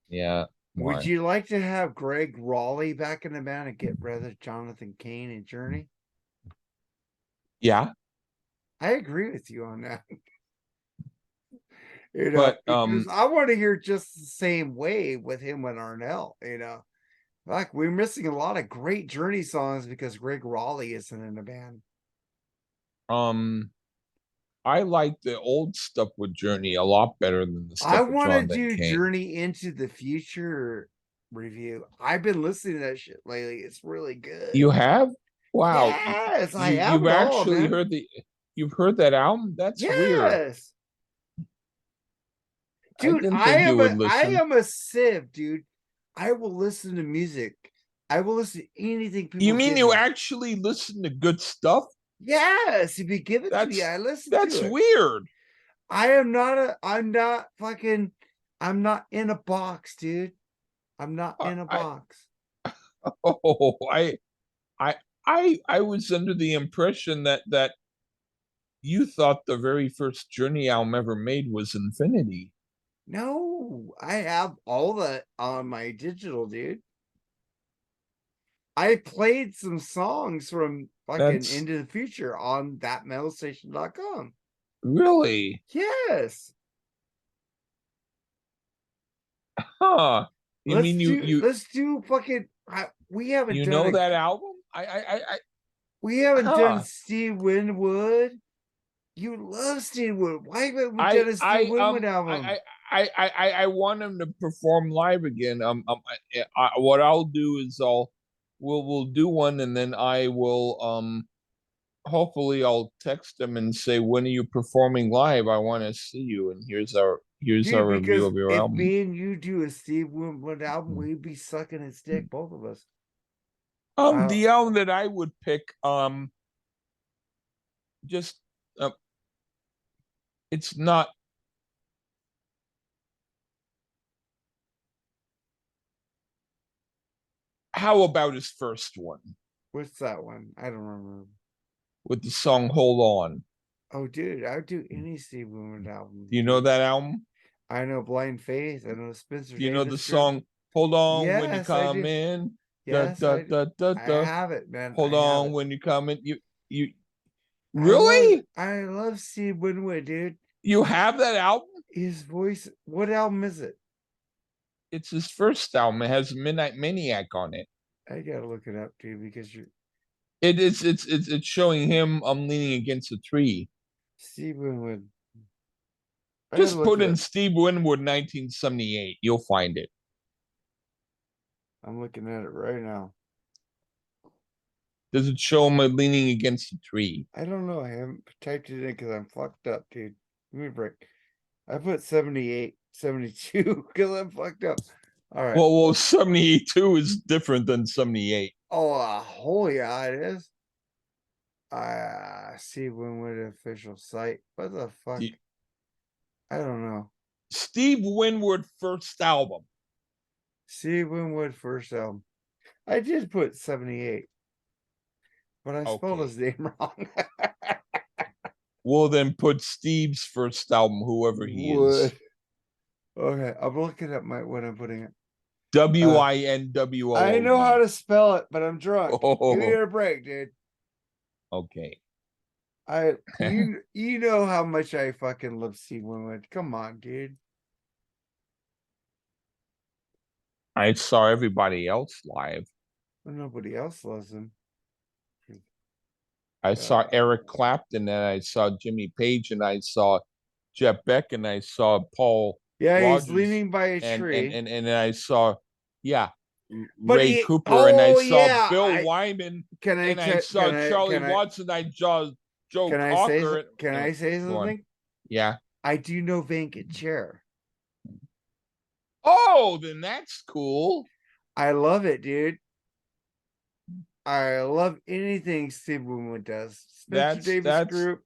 Yeah, Would why? you like to have Greg Raleigh back in the band and get rid of Jonathan Cain and Journey? Yeah, I agree with you on that. You know, but because I want to hear just the same way with him and Arnell, you know. Like we're missing a lot of great Journey songs because Greg Raleigh isn't in the band. um I like the old stuff with Journey a lot better than the I stuff with want to Jonathan do Cain. Journey into the Future review. I've been listening to that shit lately. It's really good. You have? Wow. Yes, I have You've it all, actually man. heard the you've heard that album? That's weird. Yes. I Dude, didn't think you would I listen. am a sieve, dude. I will listen to music. I will listen to anything You people mean give you me. actually listen to good stuff? Yes, if you give it to me, That's I listen to that's it. weird. I'm not fucking, I'm not in a box, dude. I'm not in a I box. oh I I was under the impression that you thought the very first Journey album ever made was Infinity. No, I have all that on my digital, dude. I played some songs from fucking That's Into the Future on thatmetalstation.com. really, Yes. huh? You mean Let's do fucking we haven't you done know a that album? we haven't done Huh? Steve Winwood. You love Steve Winwood. Why haven't we done a Steve Winwood album? I want him to perform live again. What I'll do is we'll do one, and then I will hopefully I'll text him and say, when are you performing live? I want to see you, and here's our Dude, review because of your if album. me and you do a Steve Winwood album, we'd be sucking his dick, both of us. Uh, The album that I would pick, just uh, it's not. How about his first one what's that one? I don't remember. with the song "Hold On"? Oh, dude, I would do any Steve Winwood Do album, you know dude. that album? I know Blind Faith. I know Spencer Do you know the Davis Group. song "Hold On When You Yes, I Come do. In"? Da Yes, da I do. da da I da. have it, man. I Hold have on it. when you come in. You really? I love Steve Winwood, dude. You have that album? His voice. What album is it? It's his first album. It has Midnight Maniac on it. I gotta look it up, dude, because you're It's showing him leaning against a tree. Steve Winwood. I gotta Just look put it in up. Steve Winwood 1978. You'll find it. I'm looking at it right now. Does it show him leaning against a tree? I don't know. I haven't typed it in because I'm fucked up, dude. Give me a break. I put 78, 72 because I'm fucked up. All right. Well, 72 is different than 78. Oh, holy yeah, it is. See Winwood official site. What the fuck? The, I don't know. Steve Winwood first album. See Winwood first album. I did put 78, but I spelled his Okay. name wrong. Well, then put Steve's first album, whoever he is. Wood. Okay, I'm looking at my what I'm putting it. I know how WINWOOD. to spell it, but I'm drunk. Give me Oh, a break, dude. okay. You know how much I fucking love Steve Winwood. Come on, dude. I saw everybody else live. Well, nobody else loves him. I saw Uh, Eric Clapton, and I saw Jimmy Page, and I saw Jeff Beck, and I saw Paul yeah, he's Rogers, leaning by a and tree. I saw, yeah, But Ray he, Cooper, and I oh saw yeah, Bill I Wyman, can I and I saw can I Charlie can I Watson, I saw Joe can I say Cocker. can I say Go on. something? Yeah. I do know vacant chair. Oh, then that's cool. I love it, dude. I love anything Steve Winwood does. Spencer Davis That's Group,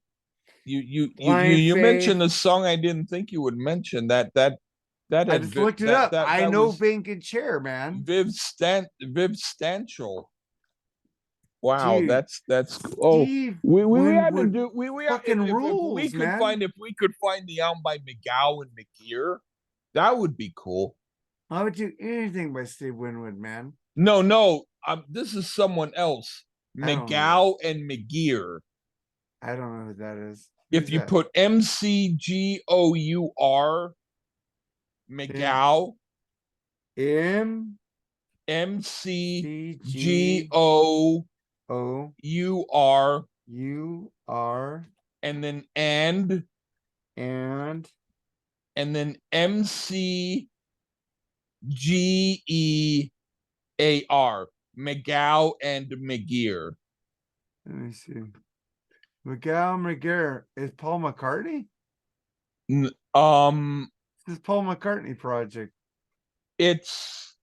Blind you mentioned Faith. a song I didn't think you would mention. That I had just looked it up. I that know was vacant chair, man. Viv Stanchel. Wow, Dude, that's cool. Oh, Steve we had to Winwood do fucking if we rules, could man. find the album by McGow and McGear, that would be cool. I would do anything by Steve Winwood, man. No, this is someone else. I don't know. McGow and McGear. I don't know who that is. If Who's you that? put McGour, M McGow, M McGour, C G O U R and then and and then McGear, McGow and McGear. let me see. Miguel McGarrett is Paul McCartney. Um, This is Paul McCartney project. it's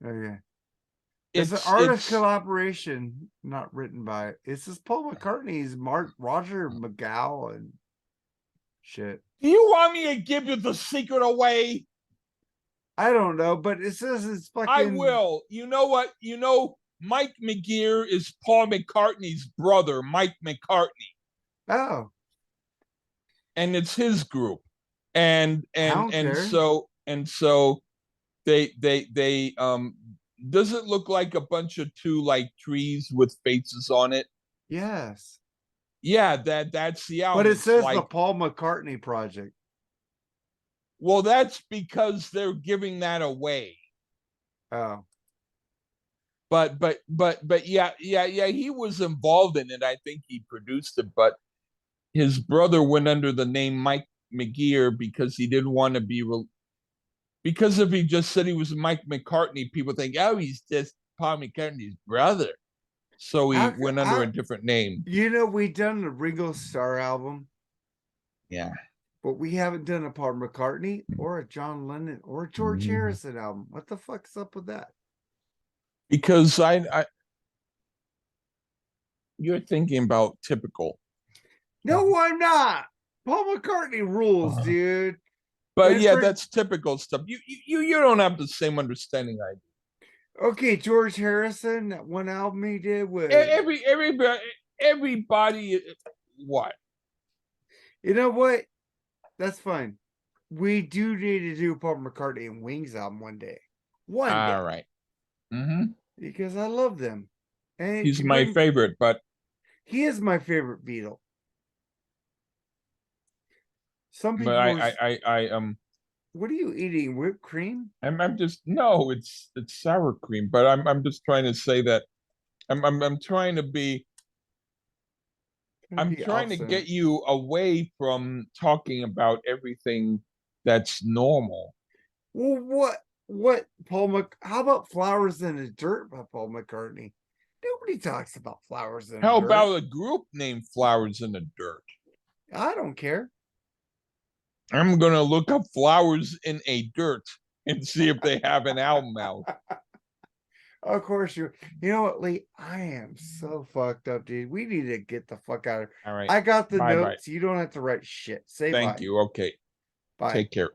Okay. It's an artist collaboration, not written by. It's just Paul McCartney's Roger McGow and shit. Do you want me to give you the secret away? I don't know, but it says it's fucking. I will. You know what? You know, Mike McGear is Paul McCartney's brother, Mike McCartney, Oh, and it's his group. I don't care. So they does it look like a bunch of two like trees with faces on it? Yes, Yeah, that's the but album. it It's says the like, Paul McCartney project. well, that's because they're giving that away. Oh, But yeah, he was involved in it. I think he produced it, but his brother went under the name Mike McGear because he didn't want to be because if he just said he was Mike McCartney, people think, oh, he's just Paul McCartney's brother. So he went under a different name. you know, we done the Ringo Starr album, Yeah. but we haven't done a Paul McCartney or a John Lennon or a George Harrison album. What the fuck's up with that? Because you're thinking about typical. No, I'm not. Paul McCartney rules, dude. But yeah, Bedford, that's typical stuff. You don't have the same understanding I do. okay, George Harrison, that one album he did with. Everybody, what? You know what? That's fine. We do need to do Paul McCartney and Wings album one day. One day. All right. Mm-hmm. Because I love them. And He's my favorite, but he is my favorite Beatle. Some people but what are you eating? Whipped cream? I'm just no, it's sour cream, but I'm just trying to say that I'm trying to be I'm trying to get you away from talking about everything that's normal. Well, what how about Flowers in the Dirt by Paul McCartney? Nobody talks about Flowers in the How Dirt. about a group named Flowers in the Dirt? I don't care. I'm gonna look up Flowers in a Dirt and see if they have an album out. Of course you know what, Lee? I am so fucked up, dude. We need to get the fuck out of here. All right. I got the Bye notes. bye. You don't have to write shit. Say Thank bye. you. Okay. Bye. Take care.